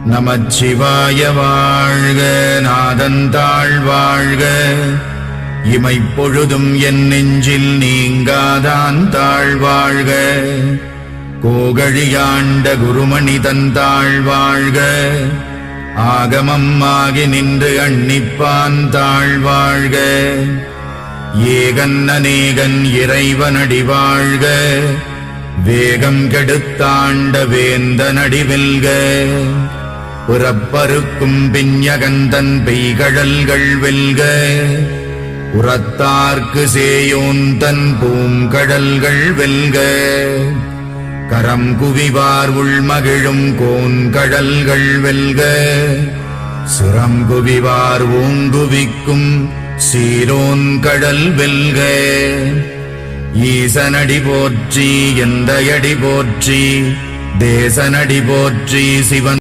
நமச்சிவாய வாழ்க. நாதந்தாள் வாழ்க. இமைப்பொழுதும் என் நெஞ்சில் நீங்காதான் தாழ்வாழ்க. கோகழியாண்ட குருமணி தந்தாள் வாழ்க. ஆகமம் ஆகி நின்று அன்னிப்பான் தாழ்வாழ்க. ஏகன் அநேகன் இறைவனடி வாழ்க. வேகம் கெடுத்தாண்ட வேந்தனடி வெல்க. புறப்பருக்கும் பிஞகந்தன் பெய்கழல்கள் வெல்க. உரத்தார்க்கு சேயோந்தன் பூங்கடல்கள் வெல்க. கரம் குவிவார் உள்மகிழும் கோன்கடல்கள் வெல்க. சுரம் குவிவார் ஓங்குவிக்கும் சீரோன் கடல் வெல்க. ஈசனடி போற்றி எந்தையடி போற்றி தேசனடி போற்றி சிவன்